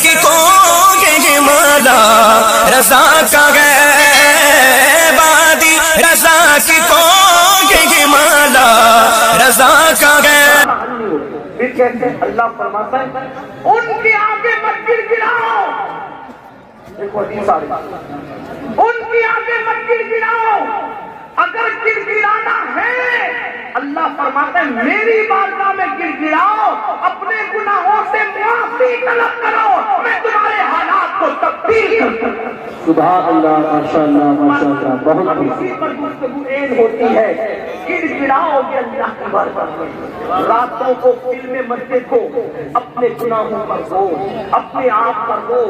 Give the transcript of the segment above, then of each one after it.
کی کوئی مالا رضا کا ہے بادی رضا کی کوئی مالا رضا کا ہے. پھر کہتے ہیں اللہ فرماتا ہے ان کے آگے مت گر گراؤ. دیکھو حدیث آ رہی ان کے آگے مت گر گراؤ. اگر گر گرانا ہے اللہ فرماتا ہے میری بارگاہ میں گر گراؤ, اپنے گناہوں سے معافی طلب کرو, میں تمہارے حالات کو تبدیل کروں. سبحان اللہ, ماشاء اللہ, ماشاء اللہ, بہت اسی پر گفتگو عین ہوتی ہے. گر گراؤ گے اللہ کی بارگاہ میں. راتوں کو فلمیں مت دیکھو, اپنے گناہوں پر رو, اپنے آپ پر رو,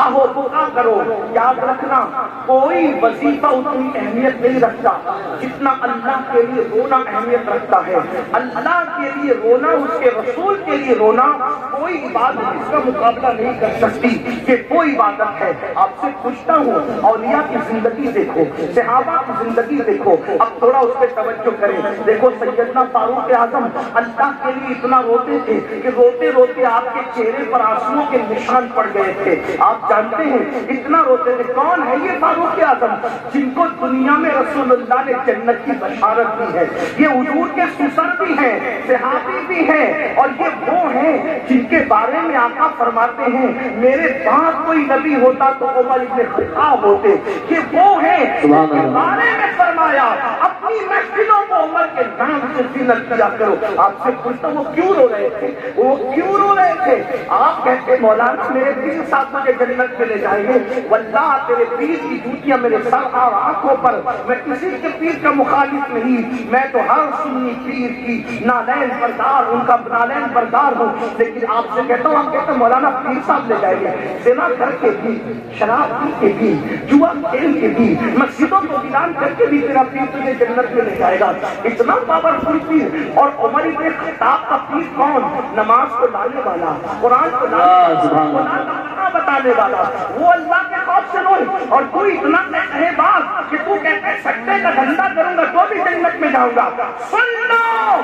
آہو بکا کرو. یاد رکھنا کوئی وظیفہ اتنی اہمیت نہیں رکھتا جتنا اللہ کے لیے رونا اہمیت رکھتا ہے. اللہ کے لیے رونا, اس کے رسول کے لیے رونا, کوئی عبادت اس کا مقابلہ نہیں کر سکتی. کہ کوئی عبادت ہے. آپ سے پوچھتا ہوں اولیاء کی زندگی دیکھو, صحابہ کی زندگی دیکھو, اب تھوڑا اس پہ توجہ کریں. دیکھو سیدنا فاروق اعظم اللہ کے لیے اتنا روتے تھے کہ روتے روتے آپ کے چہرے پر آنسوؤں کے نشان پڑ گئے تھے. آپ جانتے ہیں اتنا روتے تھے. کون ہے یہ فاروق اعظم جن کو دنیا میں رسول اللہ نے جنت کی بشارت دی ہے؟ یہ حضور کے سسر بھی ہیں, صحابی بھی ہیں, اور یہ وہ ہیں جن کے بارے میں آقا فرماتے ہیں میرے بعد کوئی نبی ہوتا تو عمر ابن خطاب ہوتے. یہ وہ ہیں جن کے بارے میں فرمایا اپنی محفلوں کو عمر کے نام سے زینت کیا کرو. آپ سے پوچھتا ہوں وہ کیوں رو رہے تھے؟ وہ کیوں رو رہے تھے؟ آپ کہتے مولانا میرے پیر صاحب مجھے جنت میں لے جائیں گے. واللہ تیرے پیر کی جوتیاں میرے سر اور آنکھوں پر, میں کسی کے پیر کا مخالف نہیں, میں تو ہر سنی پیر کی نالین بردار, ان کا نالین بردار ہوں. لیکن آپ سے کہتا ہوں, آپ کہتے ہیں مولانا پیر صاحب لے جائیں گے, زنا کر کے بھی, شراب پی کے بھی, جوا کھیل کے بھی, مسجدوں کو ویران کر کے بھی تیرا پیر تجھے جنت میں لے جائے گا. اتنا پاورفل پیر. اور عمر ابن خطاب کا پیر کون؟ نماز کو لانے والا, قرآن کو لانے والا, بتانے والا. وہ اللہ کے خوف سے روئے. اور تو اتنا کہے بات کہ تو کہتے ہیں سکتے کا دھندا کروں گا تو بھی جنت میں جاؤں گا. سن لو,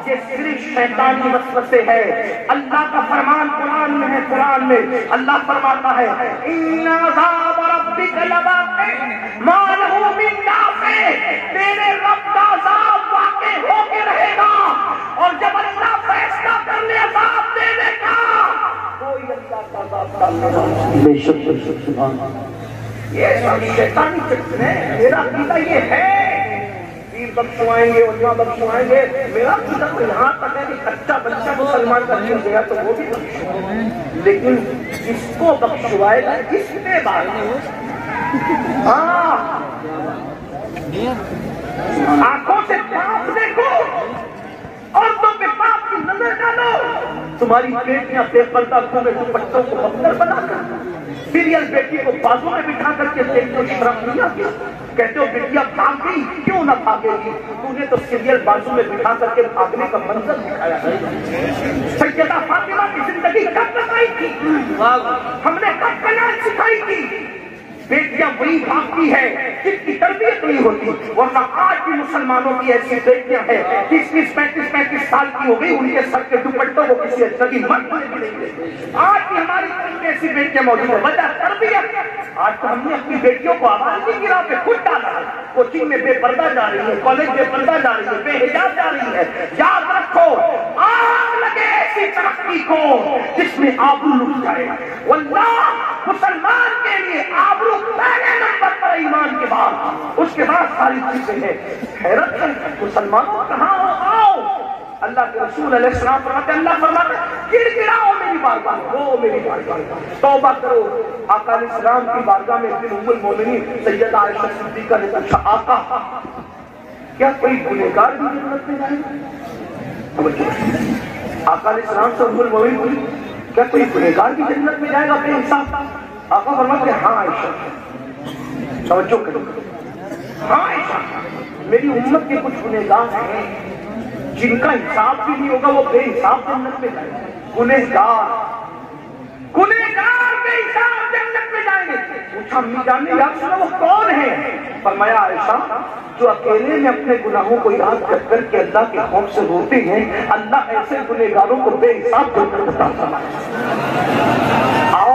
یہ صرف شیطانی وسوسے ہے. اللہ کا فرمان قرآن میں ہے. قرآن میں اللہ فرماتا ہے ان عذاب ربک لواقع ما لہ من دافع, تیرے رب کا عذاب واقع ہو کے رہے گا. اور جب اللہ فیصلہ کر لے عذاب دینے کا, کوئی اللہ کا عذاب ڈالنے والا بے شک, بے شک, سبحان اللہ. یہ سب شیطانی فکر ہے. میرا عقیدہ یہ ہے پیر بخشوائیں گے, علماء بخشوائیں گے. میرا عقیدہ تو یہاں تک ہے کہ کچا بچہ مسلمان کا چھوڑ گیا تو وہ بھی بخشوائے, لیکن اس کو بخشوائے گا اس پہ بات. آنکھوں سے پاپ دیکھو, عورتوں پہ پاپ کی نظر ڈالو. تمہاری بیٹیاں بے پردہ کنویں دوپٹوں کو بختر بنا کر, سیریل بیٹی کو بازو میں بٹھا کر کے دیکھو, شرم نہیں آتی؟ کہتے ہو بیٹیاں بھاگ گئی, کیوں نہ بھاگے گی؟ تو نے تو سیریل بازو میں بٹھا کر کے بھاگنے کا منظر دکھایا ہے. سیدہ فاطمہ کی زندگی کب بتائی تھی؟ ہم نے کب قناعت سکھائی تھی؟ بیٹیاں وہی بھاگتی ہے جن کی تربیت نہیں ہوتی. ورنہ آج بھی مسلمانوں کی ایسی بیٹیاں ہیں 30-35 سال کی ہو گئی, ان کے سر کے دوپٹوں کو کسی اجنبی مرد نے بھی نہیں دیتے. آج بھی ہماری قوم میں ایسی بیٹیاں موجود ہیں. وجہ تربیت. آج تو ہم نے اپنی بیٹیوں کو آبادی کی راہ پہ خود ڈالا ہے. کوچنگ میں بے پردہ جا رہی ہے, کالج بے پردہ جا رہی ہے, بے حجاب جا رہی ہے. یاد رکھو آگ لگے ایسی ترقی کو جس میں آبرو لٹ جائے. واللہ مسلمان کے لیے آبرو پہلے نمبر پر, ایمان کے بعد, اس کے بعد ساری چیزیں ہیں. حیرت ہے مسلمانوں کہاں ہو, آؤ. اللہ کے رسول علیہ السلام فرماتے, اللہ فرماتے گر گراؤ میری بارگاہ میں, وہ میری بارگاہ میں توبہ کرو. آقا علیہ السلام کی بارگاہ میں ایک دن ام المومنین سیدہ عائشہ صدیقہ نے پوچھا, آقا کیا کوئی گنہگار بھی جنت میں جائے گا؟ آقا علیہ السلام سے ام المومنین بولی کیا کوئی گنہگار بھی جنت میں جائے گا بے انصاف؟ آقا فرماتے ہاں عائشہ, توجہ کرو, ہاں عائشہ میری امت کے کچھ گنہگار ہیں جن کا حساب بھی نہیں ہوگا, وہ بے حساب جنت میں جائیں گے. گنہگار بے حساب جنت میں جائیں گے. پوچھا امی جان نے, یاد سنا وہ کون ہے؟ فرمایا عائشہ جو اکیلے میں اپنے گناہوں کو یاد کر کر کے اللہ کے خوف سے روتے ہیں, اللہ ایسے گنہگاروں کو بے حساب جنت عطا فرمائے. آؤ